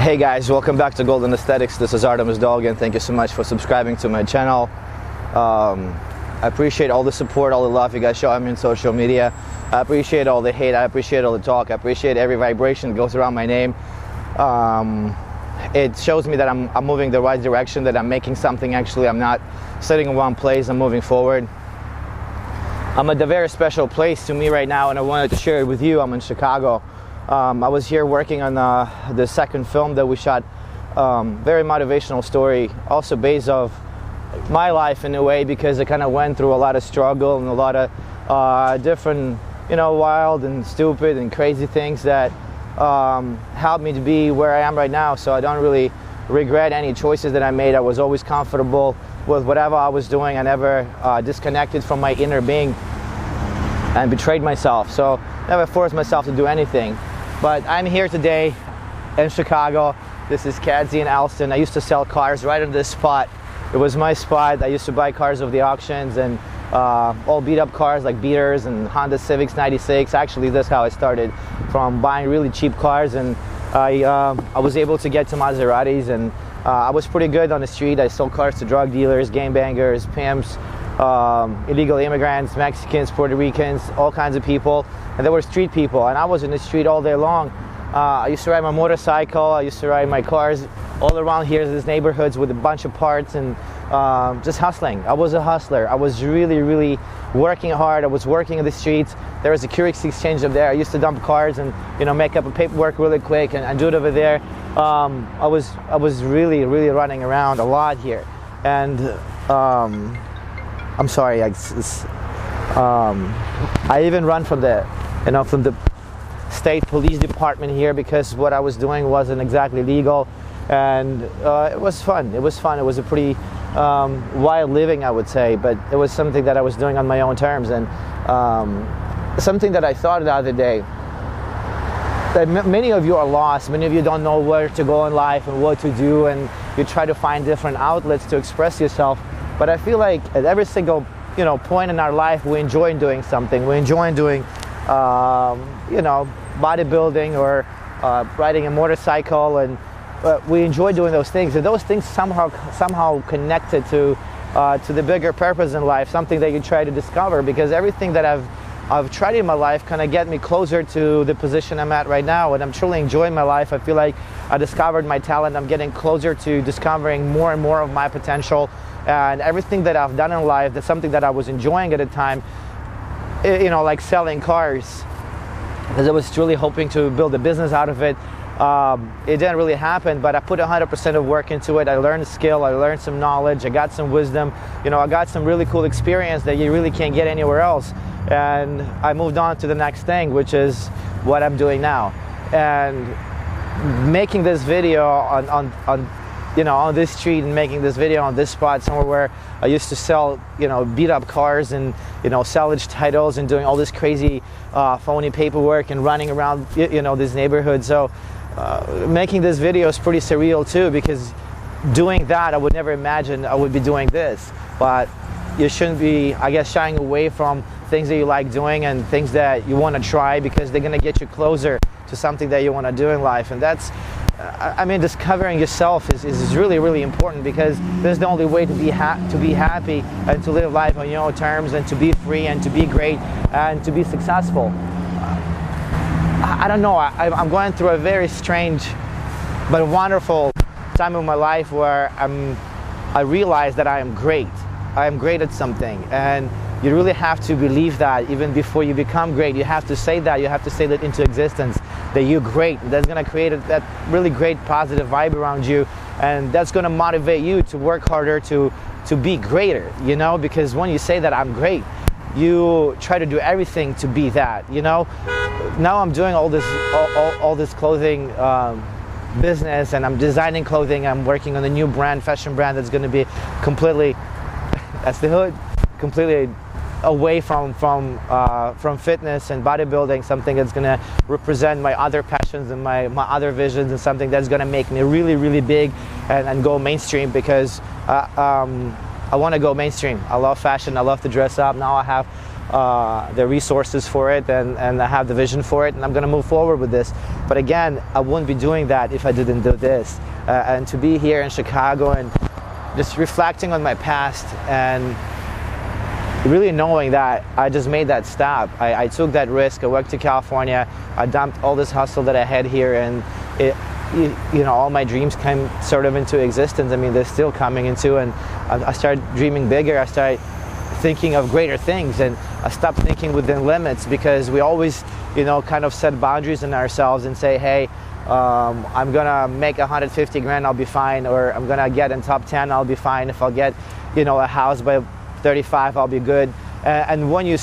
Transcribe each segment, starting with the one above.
Hey guys, welcome back to Golden Aesthetics. This is Artemus Dolgin. Thank you so much for subscribing to my channel. I appreciate all the support, all the love you guys show me on social media. I appreciate all the hate, I appreciate all the talk, I appreciate every vibration that goes around my name. It shows me that I'm moving the right direction, that I'm making something actually. I'm not sitting in one place, I'm moving forward. I'm at a very special place to me right now, and I wanted to share it with you. I'm in Chicago. I was here working on the second film that we shot. Very motivational story, also based off my life in a way, because I kind of went through a lot of struggle and a lot of different, wild and stupid and crazy things that helped me to be where I am right now. So I don't really regret any choices that I made. I was always comfortable with whatever I was doing. I never disconnected from my inner being and betrayed myself. So never forced myself to do anything. But I'm here today in Chicago. This is Cadzi and Alston. I used to sell cars right on this spot. It was my spot. I used to buy cars off the auctions and all beat up cars like beaters and Honda Civics 96. Actually, that's how I started, from buying really cheap cars, and I was able to get to Maseratis, and I was pretty good on the street. I sold cars to drug dealers, gangbangers, pimps, illegal immigrants, Mexicans, Puerto Ricans, all kinds of people. And there were street people, and I was in the street all day long. I used to ride my motorcycle, I used to ride my cars all around here in these neighborhoods with a bunch of parts, and just hustling. I was a hustler. I was really working hard. I was working in the streets. There was a Curix exchange up there. I used to dump cars and make up a paperwork really quick and do it over there. I was really running around a lot here, and I'm sorry. I even run from the state police department here because what I was doing wasn't exactly legal, and it was fun. It was fun. It was a pretty wild living, I would say, but it was something that I was doing on my own terms. And something that I thought the other day, that many of you are lost. Many of you don't know where to go in life and what to do, and you try to find different outlets to express yourself. But I feel like at every single point in our life, we enjoy doing something. We enjoy doing bodybuilding or riding a motorcycle, and we enjoy doing those things, and those things somehow connected to the bigger purpose in life, something that you try to discover, because everything that I've tried in my life kind of get me closer to the position I'm at right now, and I'm truly enjoying my life. I feel like I discovered my talent. I'm getting closer to discovering more and more of my potential, and everything that I've done in life, that's something that I was enjoying at the time, like selling cars, because I was truly hoping to build a business out of it. It didn't really happen, but I put 100% of work into it. I learned skill, I learned some knowledge, I got some wisdom, I got some really cool experience that you really can't get anywhere else. And I moved on to the next thing, which is what I'm doing now. And making this video on this street, and making this video on this spot, somewhere where I used to sell, beat up cars and, salvage titles, and doing all this crazy phony paperwork and running around, this neighborhood. So making this video is pretty surreal too, because doing that, I would never imagine I would be doing this. But you shouldn't be, I guess, shying away from things that you like doing and things that you want to try, because they're going to get you closer to something that you want to do in life. And that's, discovering yourself is really important, because this is the only way to be happy and to live life on your own terms, and to be free and to be great and to be successful. I don't know, I'm going through a very strange but wonderful time of my life where I realize that I am great. I am great at something, and you really have to believe that even before you become great. You have to say that. You have to say that into existence, that you're great. That's going to create that really great positive vibe around you, and that's going to motivate you to work harder, to be greater, because when you say that I'm great, you try to do everything to be that. Now I'm doing all this clothing business, and I'm designing clothing. I'm working on a new fashion brand that's going to be completely, that's the hood, completely away from fitness and bodybuilding, something that's going to represent my other passions and my other visions, and something that's going to make me really big and go mainstream, because I want to go mainstream. I love fashion, I love to dress up. Now I have the resources for it, and I have the vision for it, and I'm going to move forward with this. But again, I wouldn't be doing that if I didn't do this. And to be here in Chicago and just reflecting on my past and really knowing that I just made that stop. I took that risk. I went to California. I dumped all this hustle that I had here, and all my dreams came sort of into existence. I mean, they're still coming into, and I started dreaming bigger. I started thinking of greater things, and I stopped thinking within limits, because we always, kind of set boundaries in ourselves and say, hey, I'm gonna make 150 grand, I'll be fine, or I'm gonna get in top 10, I'll be fine. If I'll get, a house by 35, I'll be good. And when you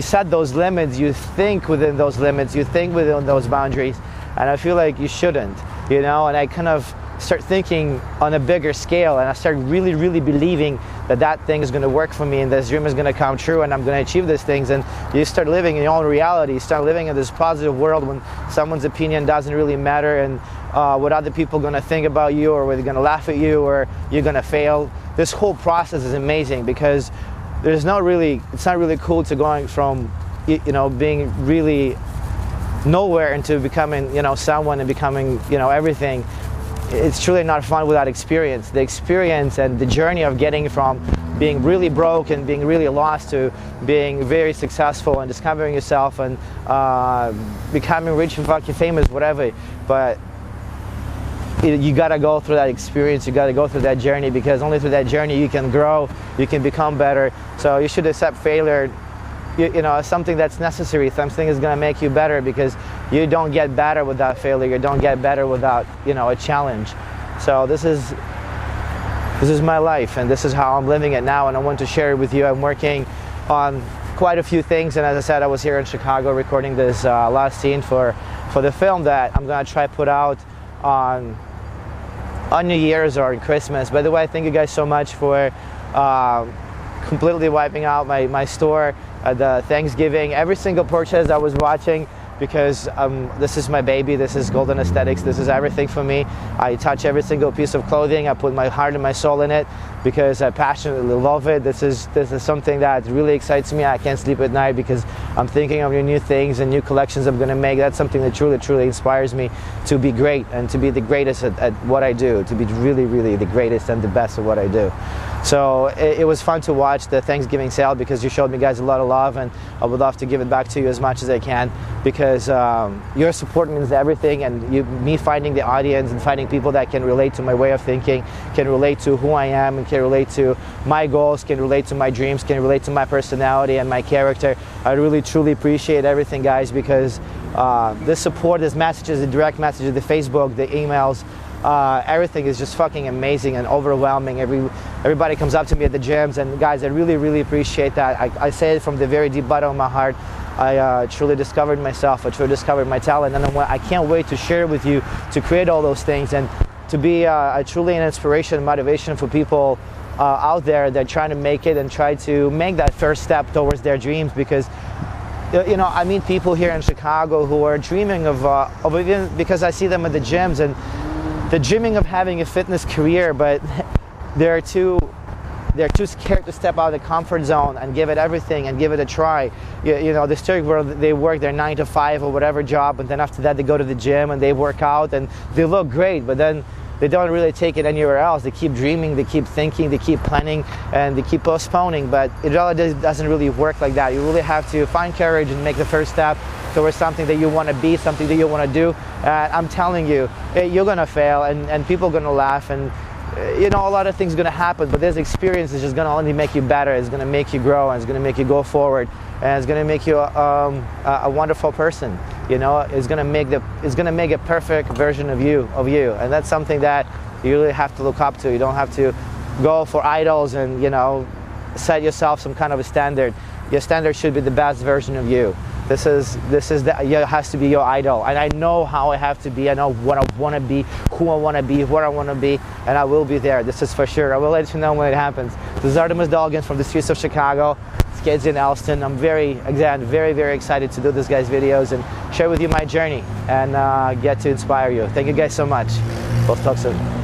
set those limits, you think within those limits, you think within those boundaries, and I feel like you shouldn't, and I kind of start thinking on a bigger scale, and I start really, really believing that thing is going to work for me, and this dream is going to come true, and I'm going to achieve these things. And you start living in your own reality. You start living in this positive world when someone's opinion doesn't really matter, and what other people are going to think about you, or whether they're going to laugh at you, or you're going to fail. This whole process is amazing, because it's not really cool to going from being really nowhere into becoming someone and becoming everything. It's truly not fun without experience. The experience and the journey of getting from being really broke and being really lost to being very successful and discovering yourself and becoming rich and fucking famous, whatever. But you gotta go through that experience, you gotta go through that journey, because only through that journey you can grow, you can become better. So you should accept failure as something that's necessary, something that's going to make you better, because you don't get better without failure, you don't get better without a challenge. So this is my life, and this is how I'm living it now, and I want to share it with you. I'm working on quite a few things, and as I said, I was here in Chicago recording this last scene for the film that I'm going to try put out on New Year's or on Christmas. By the way, thank you guys so much for completely wiping out my store. The Thanksgiving, every single purchase I was watching, because this is my baby, this is Golden Aesthetics, this is everything for me. I touch every single piece of clothing, I put my heart and my soul in it, because I passionately love it. This is something that really excites me. I can't sleep at night because I'm thinking of new things and new collections I'm going to make. That's something that truly, truly inspires me to be great and to be the greatest at what I do, to be really, really the greatest and the best at what I do. So it was fun to watch the Thanksgiving sale, because you showed me guys a lot of love, and I would love to give it back to you as much as I can, because your support means everything, and me finding the audience and finding people that can relate to my way of thinking, can relate to who I am, and can relate to my goals, can relate to my dreams, can relate to my personality and my character. I really truly appreciate everything, guys, because this support, this messages, the direct messages, the Facebook, the emails, everything is just fucking amazing and overwhelming. Everybody comes up to me at the gyms, and guys, I really, really appreciate that. I say it from the very deep bottom of my heart. I truly discovered myself, I truly discovered my talent, and I can't wait to share it with you, to create all those things, and to be truly an inspiration and motivation for people out there that are trying to make it and try to make that first step towards their dreams. Because I meet people here in Chicago who are dreaming of even, because I see them at the gyms, and they're dreaming of having a fitness career, but they're too scared to step out of the comfort zone and give it everything and give it a try. The story where they work their 9 to 5 or whatever job, and then after that they go to the gym and they work out and they look great, but then they don't really take it anywhere else. They keep dreaming, they keep thinking, they keep planning, and they keep postponing, but it really doesn't really work like that. You really have to find courage and make the first step towards something that you want to be, something that you want to do. I'm telling you, you're going to fail, and people are going to laugh, and a lot of things are going to happen, but this experience is just going to only make you better. It's going to make you grow, and it's going to make you go forward, and it's going to make you a wonderful person. It's going to make a perfect version of you, and that's something that you really have to look up to. You don't have to go for idols and set yourself some kind of a standard. Your standard should be the best version of you. This has to be your idol, and I know how I have to be. I know what I want to be, who I want to be, where I want to be, and I will be there. This is for sure. I will let you know when it happens. This is Artemus Dolgin from the streets of Chicago. It's kids in Elston. I'm very, very excited to do this guy's videos and share with you my journey and get to inspire you. Thank you guys so much. We'll talk soon.